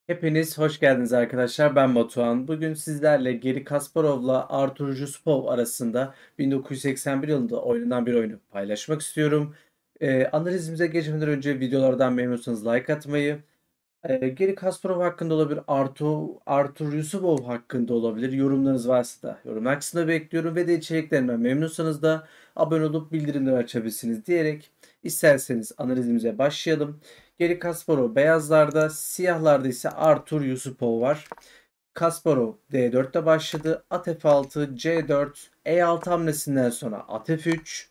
Hepiniz hoş geldiniz arkadaşlar. Ben Batuhan. Bugün sizlerle Geri Kasparov'la Artur Yusupov arasında 1981 yılında oynanan bir oyunu paylaşmak istiyorum. Analizimize geçmeden önce videolardan memnunsanız like atmayı, Geri Kasparov hakkında olabilir, Artur Yusupov hakkında olabilir. Yorumlarınız varsa da yorumlar kısmında bekliyorum ve de içeriklerimden memnunsanız da abone olup bildirimleri açabilirsiniz diyerek isterseniz analizimize başlayalım. Geri Kasparov beyazlarda, siyahlarda ise Artur Yusupov var. Kasparov D4'te başladı. At F6, C4, E6 hamlesinden sonra at F3,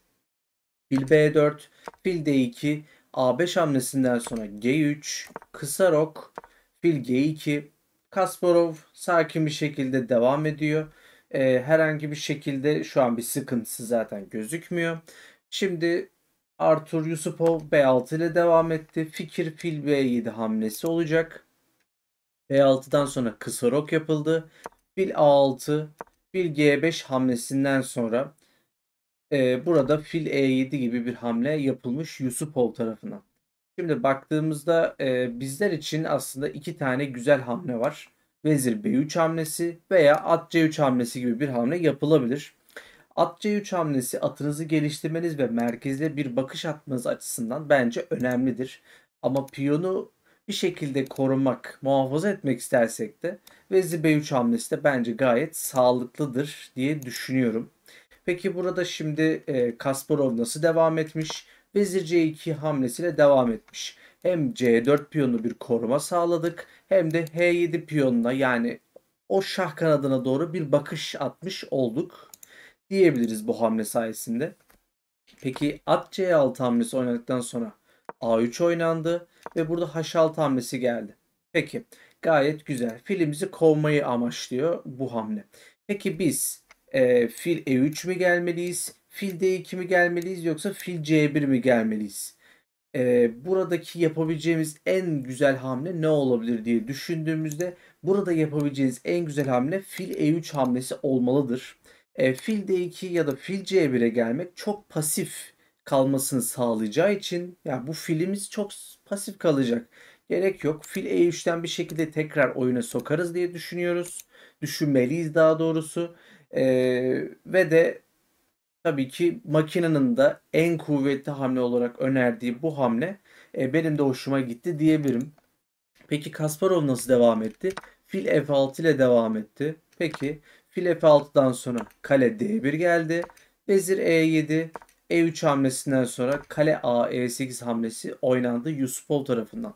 fil B4, fil D2, A5 hamlesinden sonra G3, kısa rok, fil G2. Kasparov sakin bir şekilde devam ediyor. Herhangi bir şekilde şu an bir sıkıntısı zaten gözükmüyor. Şimdi Artur Yusupov B6 ile devam etti. Fikir fil B7 hamlesi olacak. B6'dan sonra kısa rok yapıldı. Fil A6, fil G5 hamlesinden sonra burada fil E7 gibi bir hamle yapılmış Yusupov tarafından. Şimdi baktığımızda bizler için aslında iki tane güzel hamle var. Vezir B3 hamlesi veya at C3 hamlesi gibi bir hamle yapılabilir. At C3 hamlesi atınızı geliştirmeniz ve merkezde bir bakış atmanız açısından bence önemlidir. Ama piyonu bir şekilde korumak, muhafaza etmek istersek de Vezir B3 hamlesi de bence gayet sağlıklıdır diye düşünüyorum. Peki burada şimdi Kasparov nasıl devam etmiş? Vezir C2 hamlesiyle devam etmiş. Hem C4 piyonunu bir koruma sağladık hem de H7 piyonuna yani o şah kanadına doğru bir bakış atmış olduk diyebiliriz bu hamle sayesinde. Peki at C6 hamlesi oynadıktan sonra A3 oynandı ve burada H6 hamlesi geldi. Peki gayet güzel. Filimizi kovmayı amaçlıyor bu hamle. Peki biz fil E3 mi gelmeliyiz? Fil D2 mi gelmeliyiz yoksa fil C1 mi gelmeliyiz? Buradaki yapabileceğimiz en güzel hamle ne olabilir diye düşündüğümüzde burada yapabileceğiniz en güzel hamle fil E3 hamlesi olmalıdır. Fil D2 ya da fil C1'e gelmek çok pasif kalmasını sağlayacağı için ya bu filimiz çok pasif kalacak. Gerek yok. Fil E3'ten bir şekilde tekrar oyuna sokarız diye düşünüyoruz. Düşünmeliyiz daha doğrusu. Ve de tabii ki makinenin de en kuvvetli hamle olarak önerdiği bu hamle benim de hoşuma gitti diyebilirim. Peki Kasparov nasıl devam etti? Fil F6 ile devam etti. Peki fil F6'dan sonra kale D1 geldi. Vezir E7, E3 hamlesinden sonra kale A E8 hamlesi oynandı Yusupov tarafından.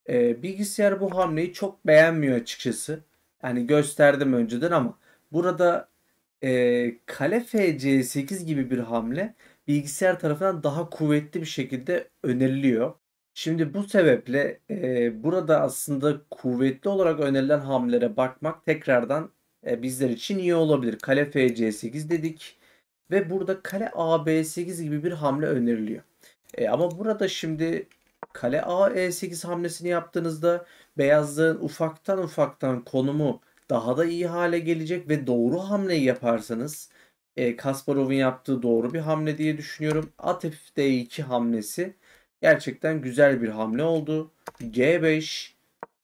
Bilgisayar bu hamleyi çok beğenmiyor açıkçası. Yani gösterdim önceden ama burada kale FC8 gibi bir hamle bilgisayar tarafından daha kuvvetli bir şekilde öneriliyor. Şimdi bu sebeple burada aslında kuvvetli olarak önerilen hamlelere bakmak tekrardan bizler için iyi olabilir. Kale FC8 dedik ve burada kale AB8 gibi bir hamle öneriliyor. Ama burada şimdi kale A E8 hamlesini yaptığınızda beyazların ufaktan ufaktan konumu daha da iyi hale gelecek ve doğru hamleyi yaparsanız Kasparov'un yaptığı doğru bir hamle diye düşünüyorum. At F2 hamlesi gerçekten güzel bir hamle oldu. G5,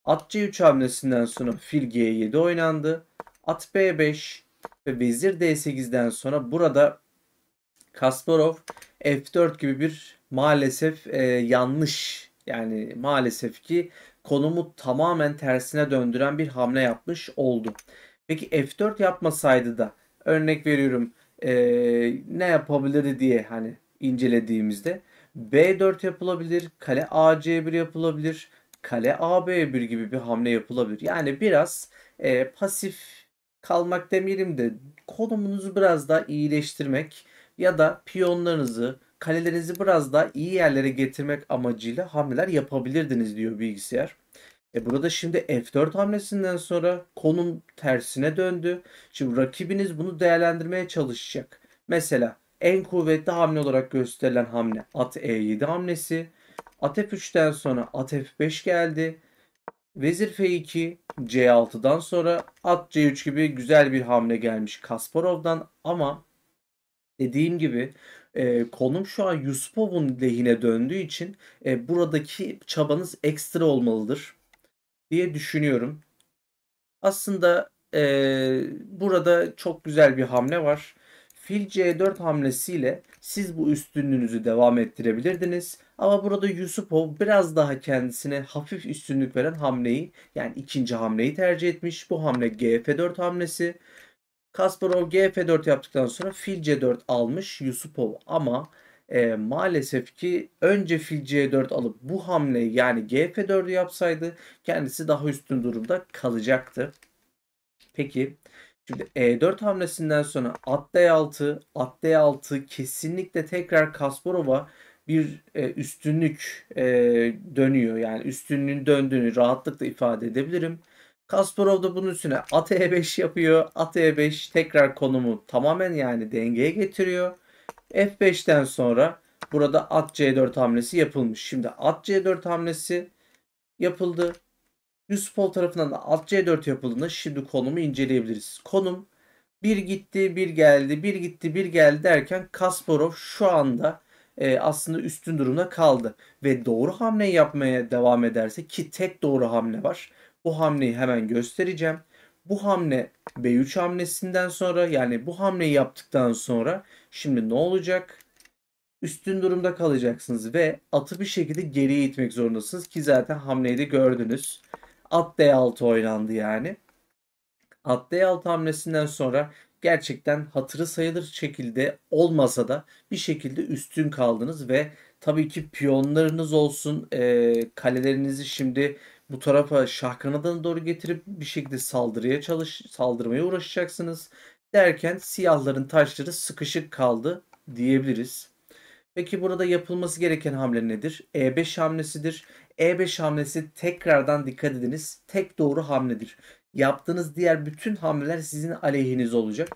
at C3 hamlesinden sonra fil G7 oynandı. At B5 ve vezir D8'den sonra burada Kasparov F4 gibi bir maalesef yanlış yani maalesef ki konumu tamamen tersine döndüren bir hamle yapmış oldu. Peki F4 yapmasaydı da örnek veriyorum ne yapabilirdi diye hani incelediğimizde B4 yapılabilir, kale AC1 yapılabilir, kale AB1 gibi bir hamle yapılabilir. Yani biraz pasif kalmak demeyelim de konumunuzu biraz daha iyileştirmek ya da piyonlarınızı, kalelerinizi biraz daha iyi yerlere getirmek amacıyla hamleler yapabilirdiniz diyor bilgisayar. Burada şimdi F4 hamlesinden sonra konum tersine döndü. Şimdi rakibiniz bunu değerlendirmeye çalışacak. Mesela en kuvvetli hamle olarak gösterilen hamle at E7 hamlesi. At F3'ten sonra at F5 geldi. Vezir F2, C6'dan sonra at C3 gibi güzel bir hamle gelmiş Kasparov'dan ama dediğim gibi konum şu an Yusupov'un lehine döndüğü için buradaki çabanız ekstra olmalıdır. diye düşünüyorum. Aslında, burada çok güzel bir hamle var. Fil C4 hamlesiyle siz bu üstünlüğünüzü devam ettirebilirdiniz ama burada Yusupov biraz daha kendisine hafif üstünlük veren hamleyi, yani ikinci hamleyi tercih etmiş. Bu hamle G-F4 hamlesi. Kasparov G-F4 yaptıktan sonra fil C4 almış Yusupov ama, maalesef ki önce fil C4 alıp bu hamleyi, yani G-F4'ü yapsaydı kendisi daha üstün durumda kalacaktı. Peki, şimdi E4 hamlesinden sonra at D6, at D6 kesinlikle tekrar Kasparov'a bir, üstünlük, dönüyor. Yani üstünlüğün döndüğünü rahatlıkla ifade edebilirim. Kasparov da bunun üstüne at E5 yapıyor. At E5 tekrar konumu tamamen, yani dengeye getiriyor. F5'ten sonra burada at C4 hamlesi yapılmış. Şimdi at C4 hamlesi yapıldı. Yusupov tarafından da at C4 yapıldığında şimdi konumu inceleyebiliriz. Konum bir gitti, bir geldi, bir gitti, bir geldi derken Kasparov şu anda, aslında üstün durumda kaldı. Ve doğru hamleyi yapmaya devam ederse, ki tek doğru hamle var. Bu hamleyi hemen göstereceğim. Bu hamle B3 hamlesinden sonra, yani bu hamleyi yaptıktan sonra şimdi ne olacak? Üstün durumda kalacaksınız ve atı bir şekilde geriye itmek zorundasınız ki zaten hamleyi de gördünüz. At D6 oynandı yani. At D6 hamlesinden sonra gerçekten hatırı sayılır şekilde olmasa da bir şekilde üstün kaldınız ve tabii ki piyonlarınız olsun, kalelerinizi şimdi bu tarafa şah kanadına doğru getirip bir şekilde saldırmaya uğraşacaksınız. Derken siyahların taşları sıkışık kaldı diyebiliriz. Peki burada yapılması gereken hamle nedir? E5 hamlesidir. E5 hamlesi tekrardan dikkat ediniz. Tek doğru hamledir. Yaptığınız diğer bütün hamleler sizin aleyhiniz olacak.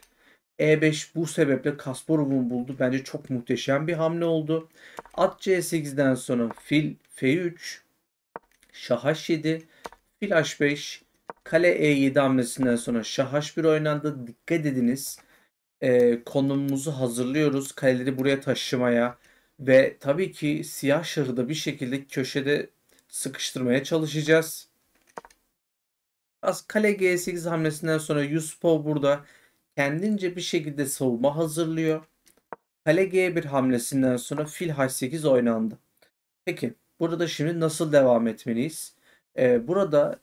E5 bu sebeple Kasparov'un buldu. Bence çok muhteşem bir hamle oldu. At C8'den sonra fil F3, şah H7, fil H5, kale E7 hamlesinden sonra şah H1 oynandı. Dikkat ediniz. Konumumuzu hazırlıyoruz kaleleri buraya taşımaya ve tabii ki siyah şahı da bir şekilde köşede sıkıştırmaya çalışacağız. Kale G8 hamlesinden sonra Yusupov burada kendince bir şekilde savunma hazırlıyor. Kale G1 hamlesinden sonra fil H8 oynandı. Peki burada şimdi nasıl devam etmeliyiz? Burada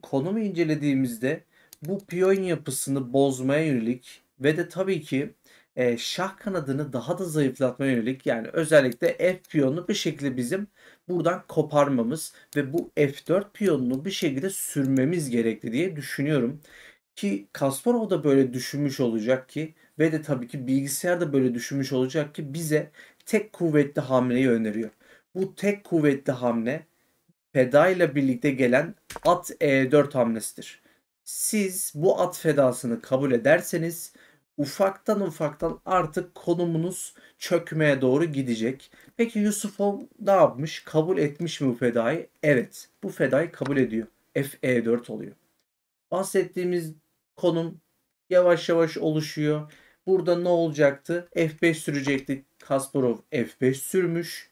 konumu incelediğimizde bu piyon yapısını bozmaya yönelik ve de tabii ki, şah kanadını daha da zayıflatmaya yönelik, yani özellikle F piyonunu bir şekilde bizim buradan koparmamız ve bu F4 piyonunu bir şekilde sürmemiz gerekli diye düşünüyorum. Ki Kasparov da böyle düşünmüş olacak ki ve de tabii ki bilgisayar da böyle düşünmüş olacak ki bize tek kuvvetli hamleyi öneriyor. Bu tek kuvvetli hamle feda ile birlikte gelen at E4 hamlesidir. Siz bu at fedasını kabul ederseniz ufaktan ufaktan artık konumunuz çökmeye doğru gidecek. Peki Yusufov ne yapmış? Kabul etmiş mi bu fedayı? Evet, bu fedayı kabul ediyor. F-E4 oluyor. Bahsettiğimiz konum yavaş yavaş oluşuyor. Burada ne olacaktı? F5 sürecekti. Kasparov F5 sürmüş.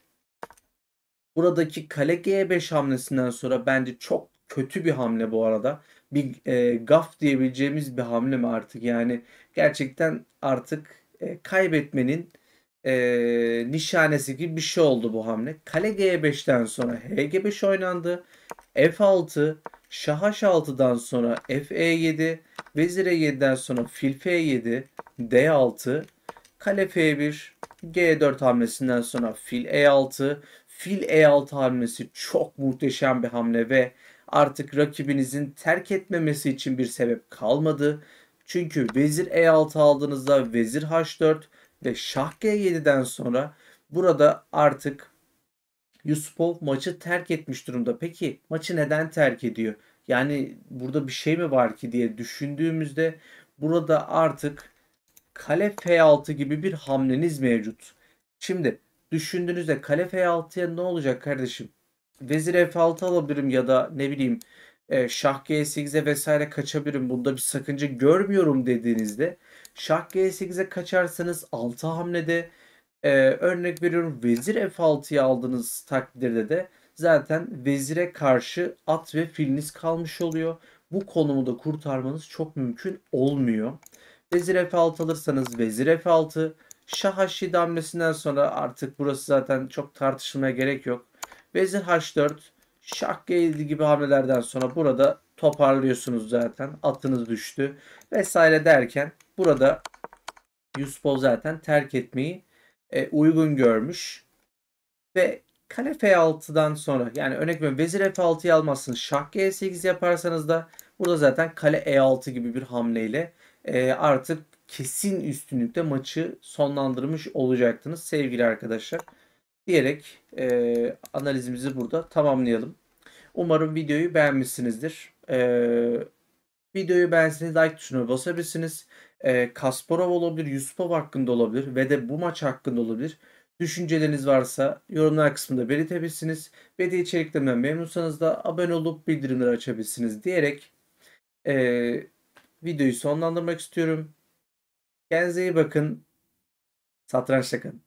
Buradaki kale G5 hamlesinden sonra bence çok kötü bir hamle bu arada. Bir, gaf diyebileceğimiz bir hamle mi artık? Yani gerçekten artık, kaybetmenin, nişanesi gibi bir şey oldu bu hamle. Kale G5'ten sonra HG5 oynandı. F6, şah H6'dan sonra FE7, vezir E7'den sonra fil F7, D6, kale F1, G4 hamlesinden sonra fil E6, fil E6 hamlesi çok muhteşem bir hamle ve artık rakibinizin terk etmemesi için bir sebep kalmadı. Çünkü vezir E6 aldığınızda vezir H4 ve şah G7'den sonra burada artık Yusupov maçı terk etmiş durumda. Peki maçı neden terk ediyor? Yani burada bir şey mi var ki diye düşündüğümüzde burada artık kale F6 gibi bir hamleniz mevcut. Şimdi düşündüğünüzde kale F6'ya ne olacak kardeşim? Vezir F6 alabilirim ya da ne bileyim, şah G8'e vesaire kaçabilirim. Bunda bir sakınca görmüyorum dediğinizde şah G8'e kaçarsanız 6 hamlede, örnek veriyorum vezir F6'yı aldığınız takdirde de zaten vezire karşı at ve filiniz kalmış oluyor. Bu konumu da kurtarmanız çok mümkün olmuyor. Vezir F6 alırsanız vezir F6, Şah H7 hamlesinden sonra artık burası zaten çok tartışılmaya gerek yok. Vezir H4, Şah G7 gibi hamlelerden sonra burada toparlıyorsunuz zaten. Atınız düştü vesaire derken burada Yusupov zaten terk etmeyi uygun görmüş. Ve kale F6'dan sonra yani örnek veriyorum vezir F6'yı almazsınız. Şah G8 yaparsanız da burada zaten kale E6 gibi bir hamleyle artık kesin üstünlükte maçı sonlandırmış olacaktınız sevgili arkadaşlar. Diyerek analizimizi burada tamamlayalım. Umarım videoyu beğenmişsinizdir. Videoyu beğenseniz like tuşuna basabilirsiniz. Kasparov olabilir, Yusupov hakkında olabilir ve de bu maç hakkında olabilir. Düşünceleriniz varsa yorumlar kısmında belirtebilirsiniz. Ve de içeriklerimden memnunsanız da abone olup bildirimleri açabilirsiniz diyerek videoyu sonlandırmak istiyorum. Kendinize iyi bakın. Satrançta kalın.